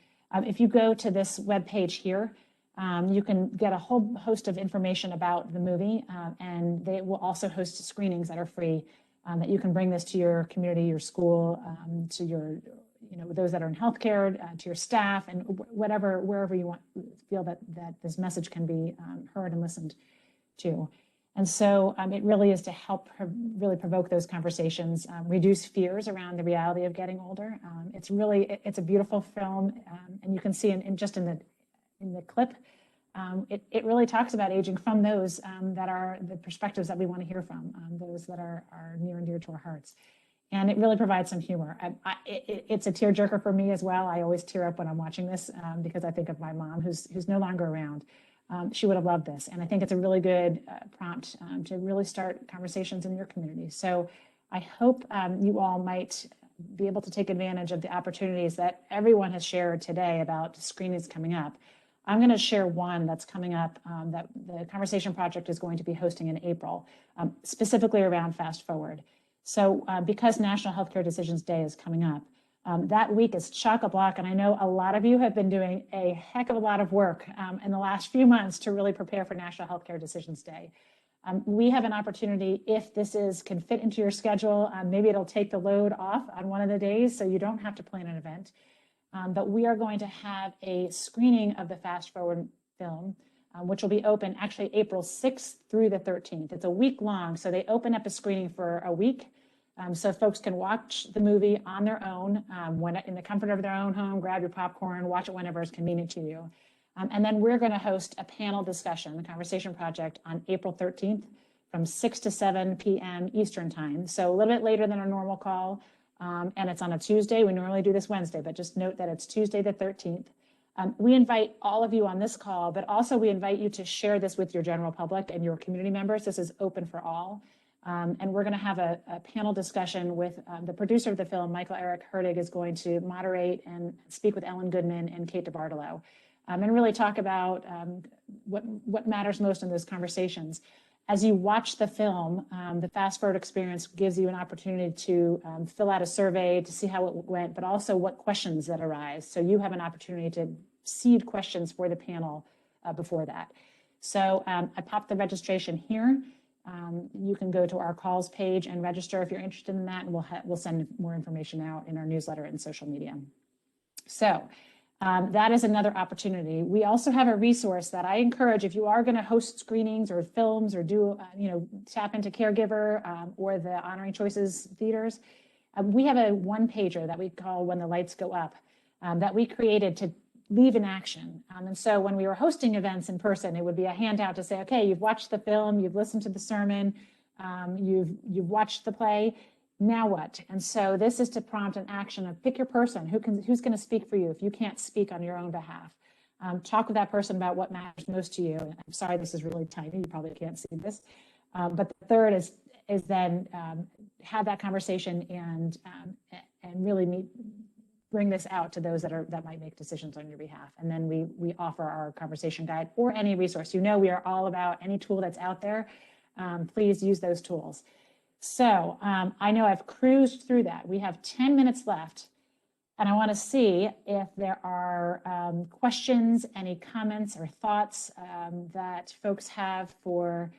If you go to this webpage here, you can get a whole host of information about the movie, and they will also host screenings that are free, that you can bring this to your community, your school, to your, those that are in healthcare, to your staff, and wherever you feel that this message can be heard and listened to. And so it really is to help really provoke those conversations, reduce fears around the reality of getting older. It's a beautiful film, and you can see in the clip, it really talks about aging from those that are the perspectives that we want to hear from, those that are near and dear to our hearts. And it really provides some humor. It's a tearjerker for me as well. I always tear up when I'm watching this because I think of my mom who's no longer around. She would have loved this. And I think it's a really good prompt to really start conversations in your community. So I hope you all might be able to take advantage of the opportunities that everyone has shared today about screenings coming up. I'm going to share one that's coming up that the Conversation Project is going to be hosting in April, specifically around Fast Forward. So because National Healthcare Decisions Day is coming up, that week is chock-a-block, and I know a lot of you have been doing a heck of a lot of work in the last few months to really prepare for National Healthcare Decisions Day. We have an opportunity, if this can fit into your schedule, maybe it'll take the load off on one of the days so you don't have to plan an event. But we are going to have a screening of the Fast Forward film, which will be open actually April 6th through the 13th. It's a week long, so they open up a screening for a week. So folks can watch the movie on their own, in the comfort of their own home, grab your popcorn, watch it whenever it's convenient to you. And then we're going to host a panel discussion, the Conversation Project, on April 13th from 6 to 7 p.m. Eastern time. So a little bit later than our normal call. And it's on a Tuesday. We normally do this Wednesday, but just note that it's Tuesday the 13th. We invite all of you on this call, but also we invite you to share this with your general public and your community members. This is open for all. And we're going to have a panel discussion with the producer of the film, Michael Eric Hertig, is going to moderate and speak with Ellen Goodman and Kate DeBartolo, and really talk about what matters most in those conversations. As you watch the film, the Fast Forward experience gives you an opportunity to fill out a survey to see how it went, but also what questions that arise. So you have an opportunity to seed questions for the panel before that. So I popped the registration here. You can go to our calls page and register if you're interested in that, and we'll send more information out in our newsletter and social media. So that is another opportunity. We also have a resource that I encourage if you are going to host screenings or films or do, tap into Caregiver or the Honoring Choices theaters. We have a one-pager that we call When the Lights Go Up that we created to leave in action. And so when we were hosting events in person, it would be a handout to say, okay, you've watched the film, you've listened to the sermon, you've watched the play. Now what? And so this is to prompt an action of pick your person who's going to speak for you if you can't speak on your own behalf. Talk with that person about what matters most to you. I'm sorry, this is really tiny. You probably can't see this. But the third is then have that conversation and really bring this out to those that might make decisions on your behalf. And then we offer our conversation guide or any resource. We are all about any tool that's out there. Please use those tools. So I know I've cruised through that. We have 10 minutes left, and I want to see if there are questions, any comments or thoughts that folks have for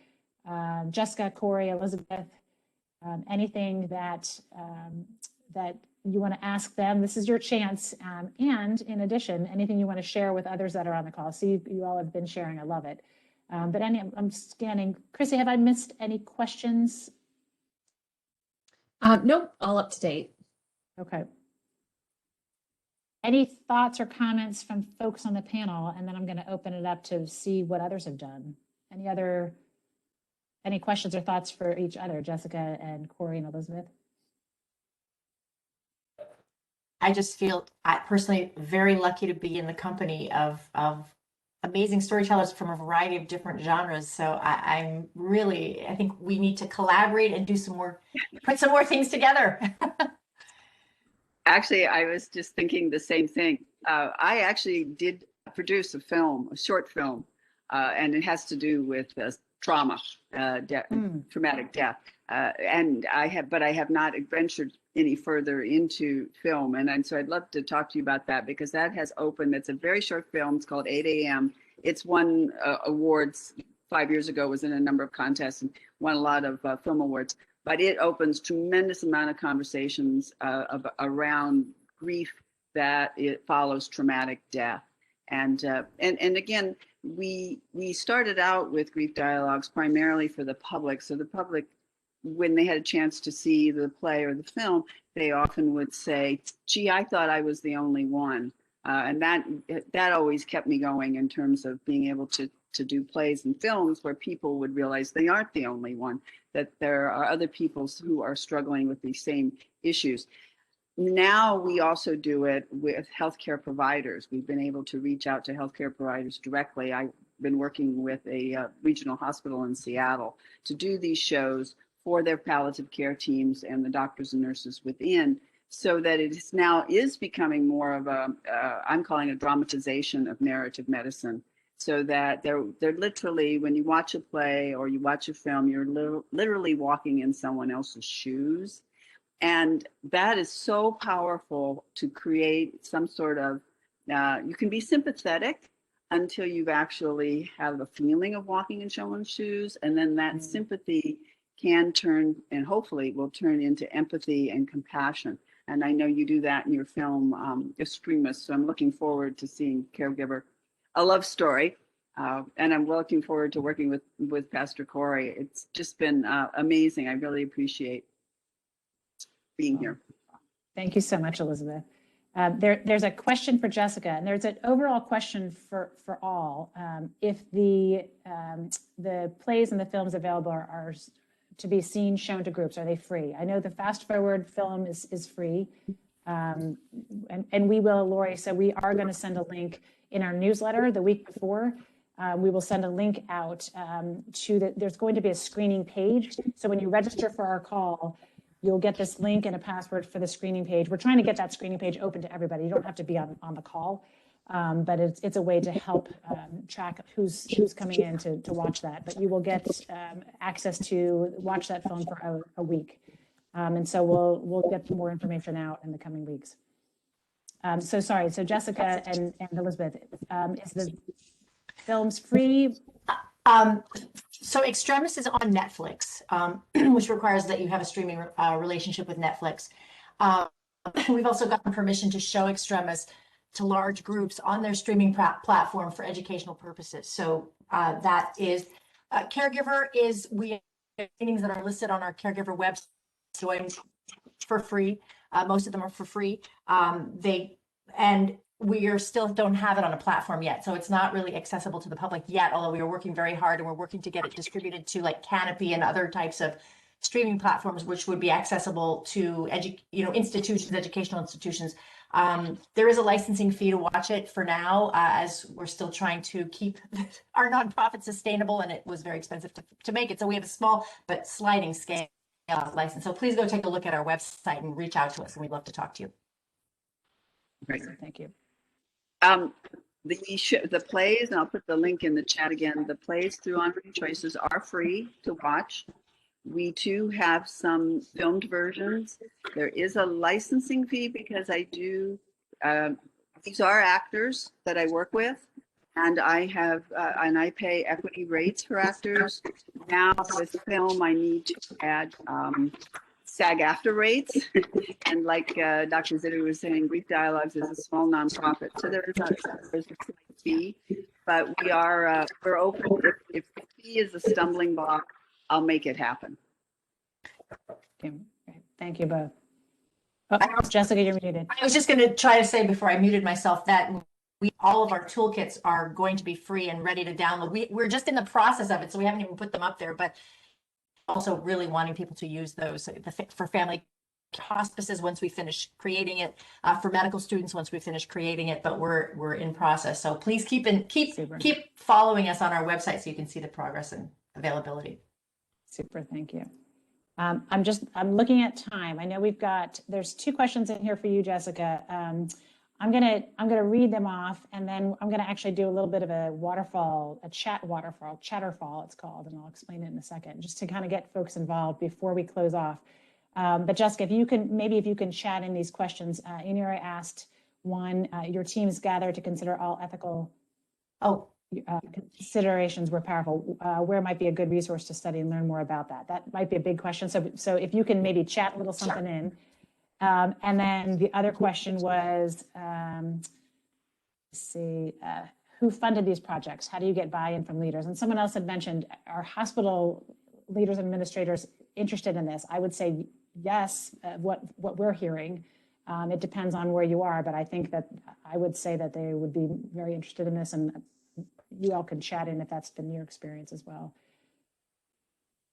Jessica, Corey, Elizabeth, anything that you want to ask them. This is your chance. And in addition, anything you want to share with others that are on the call. See, you all have been sharing. I love it. But I'm scanning. Chrissy, have I missed any questions? Nope, all up to date. Okay. Any thoughts or comments from folks on the panel? And then I'm going to open it up to see what others have done. Any questions or thoughts for each other, Jessica and Corey and Elizabeth? I just feel personally very lucky to be in the company of amazing storytellers from a variety of different genres. So I think we need to collaborate and do put some more things together. Actually, I was just thinking the same thing. I actually did produce a short film, and it has to do with trauma, traumatic death. But I have not ventured any further into film. And so I'd love to talk to you about that because that has opened. It's a very short film. It's called 8 a.m. It's won awards 5 years ago, was in a number of contests and won a lot of film awards. But it opens tremendous amount of conversations around grief that it follows traumatic death. And again, we started out with grief dialogues primarily for the public. So the public, when they had a chance to see the play or the film, they often would say, gee, I thought I was the only one. And that always kept me going in terms of being able to do plays and films where people would realize they aren't the only one, that there are other people who are struggling with these same issues. Now we also do it with healthcare providers. We've been able to reach out to healthcare providers directly. I've been working with a regional hospital in Seattle to do these shows for their palliative care teams and the doctors and nurses within, so that it now is becoming more of I'm calling a dramatization of narrative medicine, so that they're literally, when you watch a play or you watch a film, you're literally walking in someone else's shoes. And that is so powerful to create some sort of, you can be sympathetic until you actually have a feeling of walking in someone's shoes. And then that sympathy can turn, and hopefully will turn into empathy and compassion. And I know you do that in your film, Extremis. So I'm looking forward to seeing Caregiver, a love story. And I'm looking forward to working with Pastor Corey. It's just been amazing. I really appreciate being here. Thank you so much, Elizabeth. There's a question for Jessica, and there's an overall question for all. If the plays and the films available are to be seen, shown to groups, are they free? I know the Fast Forward film is free, and we will, Lori, so we are going to send a link in our newsletter the week before. We will send a link out there's going to be a screening page. So when you register for our call, you'll get this link and a password for the screening page. We're trying to get that screening page open to everybody. You don't have to be on the call, but it's a way to help track who's coming in to watch that. But you will get access to watch that film for a week. And so we'll get more information out in the coming weeks. So Jessica and Elizabeth, is the films free? So Extremis is on Netflix, which requires that you have a streaming relationship with Netflix. We've also gotten permission to show Extremis to large groups on their streaming platform for educational purposes. So that is Caregiver is we have trainings that are listed on our Caregiver website for free. Most of them are for free. We are still don't have it on a platform yet, so it's not really accessible to the public yet. Although we are working very hard and we're working to get it distributed to like Canopy and other types of streaming platforms, which would be accessible to institutions, educational institutions. There is a licensing fee to watch it for now, as we're still trying to keep our nonprofit sustainable, and it was very expensive to make it. So we have a small but sliding scale license. So please go take a look at our website and reach out to us, and we'd love to talk to you. Great. Thank you. The plays, and I'll put the link in the chat again, the plays through Honoring Choices are free to watch. We too have some filmed versions. There is a licensing fee because I do, these are actors that I work with, and I have, and I pay equity rates for actors. Now with film, I need to add SAG-AFTRA rates. And like Dr. Zitter was saying, Greek Dialogues is a small nonprofit, so there's a slight fee, but we're open. If the fee is a stumbling block, I'll make it happen. Okay. Thank you both. Oh, Jessica, you're muted. I was just going to try to say before I muted myself that all of our toolkits are going to be free and ready to download. We're just in the process of it, so we haven't even put them up there, but also really wanting people to use those for family hospices once we finish creating it, for medical students once we finish creating it, but we're in process. So please keep following us on our website so you can see the progress and availability. Super, thank you. I'm looking at time. I know there's 2 questions in here for you, Jessica. I'm gonna read them off, and then I'm gonna actually do a little bit of a chatterfall it's called, and I'll explain it in a second, just to kind of get folks involved before we close off. But Jessica, if you can chat in these questions. Inuri asked one, your teams gathered to consider all ethical considerations were powerful. Where might be a good resource to study and learn more about that? That might be a big question. So if you can maybe chat a little something in. And then the other question was, who funded these projects? How do you get buy-in from leaders? And someone else had mentioned, are hospital leaders and administrators interested in this? I would say yes, what we're hearing. It depends on where you are, but I think that I would say that they would be very interested in this, and you all can chat in if that's been your experience as well.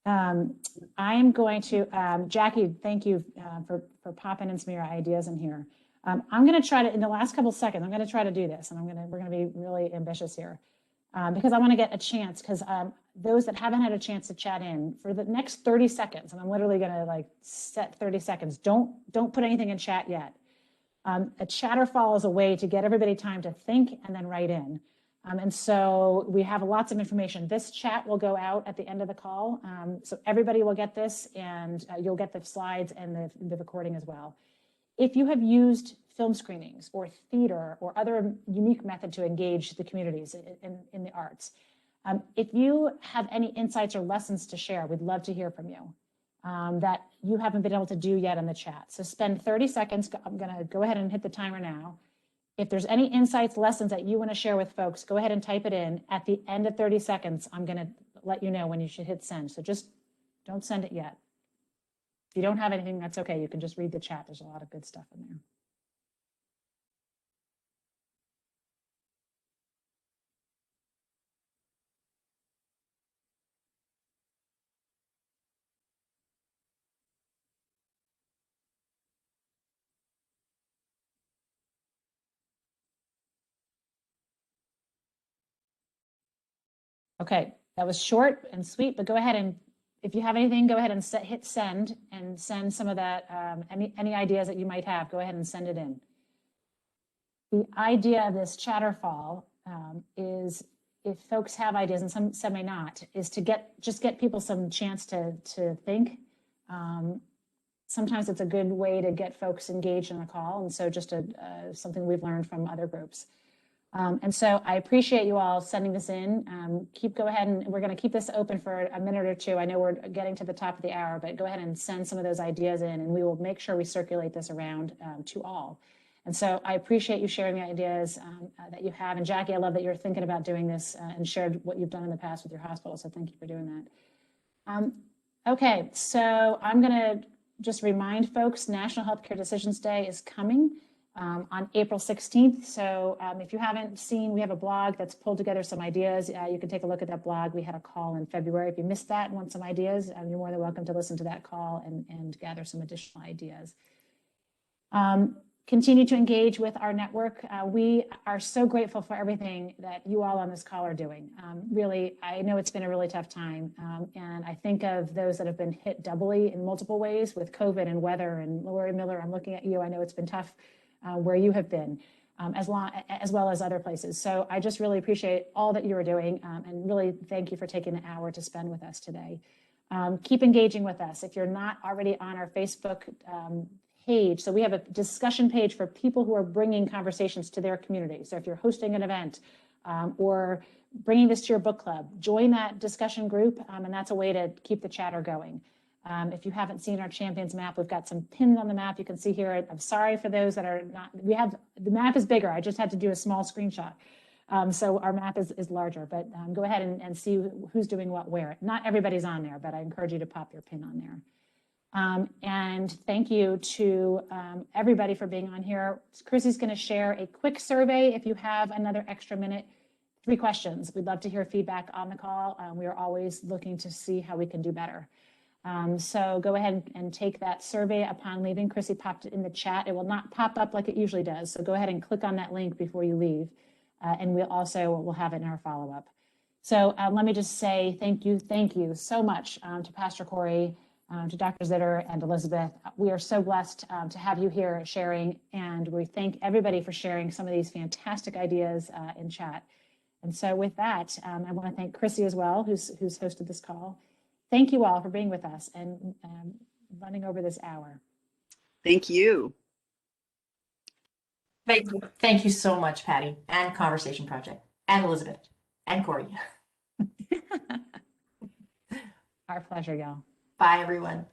I am going to, Jackie, thank you for popping in some of your ideas in here. I'm going to try to, in the last couple of seconds, I'm going to try to do this, and we're going to be really ambitious here because I want to get a chance, because those that haven't had a chance to chat in for the next 30 seconds, and I'm literally going to set 30 seconds. Don't put anything in chat yet. A chatterfall is a way to get everybody time to think and then write in. And so we have lots of information. This chat will go out at the end of the call. So everybody will get this, and you'll get the slides and the recording as well. If you have used film screenings or theater or other unique method to engage the communities in the arts, if you have any insights or lessons to share, we'd love to hear from you that you haven't been able to do yet in the chat. So spend 30 seconds. I'm going to go ahead and hit the timer now. If there's any insights, lessons that you want to share with folks, go ahead and type it in. At the end of 30 seconds, I'm going to let you know when you should hit send. So just don't send it yet. If you don't have anything, that's okay. You can just read the chat. There's a lot of good stuff in there. Okay, that was short and sweet, but go ahead and, if you have anything, go ahead and hit send and send some of that, any ideas that you might have, go ahead and send it in. The idea of this chatterfall is, if folks have ideas, and some may not, is to just get people some chance to think. Sometimes it's a good way to get folks engaged in a call, and so just something we've learned from other groups. And so I appreciate you all sending this in. Go ahead, and we're going to keep this open for a minute or two. I know we're getting to the top of the hour, but go ahead and send some of those ideas in, and we will make sure we circulate this around to all. And so I appreciate you sharing the ideas that you have. And Jackie, I love that you're thinking about doing this and shared what you've done in the past with your hospital. So thank you for doing that. Okay, so I'm going to just remind folks, National Healthcare Decisions Day is coming on April 16th. So if you haven't seen, we have a blog that's pulled together some ideas. You can take a look at that blog. We had a call in February. If you missed that and want some ideas, you're more than welcome to listen to that call and gather some additional ideas. Continue to engage with our network. We are so grateful for everything that you all on this call are doing. Really, I know it's been a really tough time. And I think of those that have been hit doubly in multiple ways with COVID and weather. And Lori Miller, I'm looking at you. I know it's been tough where you have been, as well as other places. So I just really appreciate all that you are doing and really thank you for taking an hour to spend with us today. Keep engaging with us. If you're not already on our Facebook page, so we have a discussion page for people who are bringing conversations to their community. So if you're hosting an event or bringing this to your book club, join that discussion group, and that's a way to keep the chatter going. If you haven't seen our champions map, we've got some pins on the map. You can see here. I'm sorry for those that are not. The map is bigger. I just had to do a small screenshot. So our map is larger, but go ahead and see who's doing what where. Not everybody's on there, but I encourage you to pop your pin on there. And thank you to everybody for being on here. Chrissy's going to share a quick survey if you have another extra minute. 3 questions. We'd love to hear feedback on the call. We are always looking to see how we can do better. So go ahead and take that survey upon leaving. Chrissy popped it in the chat. It will not pop up like it usually does. So go ahead and click on that link before you leave. And we'll have it in our follow-up. So let me just say thank you so much to Pastor Corey, to Dr. Zitter and Elizabeth. We are so blessed to have you here sharing, and we thank everybody for sharing some of these fantastic ideas in chat. And so with that, I want to thank Chrissy as well, who's hosted this call. Thank you all for being with us and running over this hour. Thank you. Thank you so much, Patty, and Conversation Project, and Elizabeth, and Corey. Our pleasure, y'all. Bye, everyone.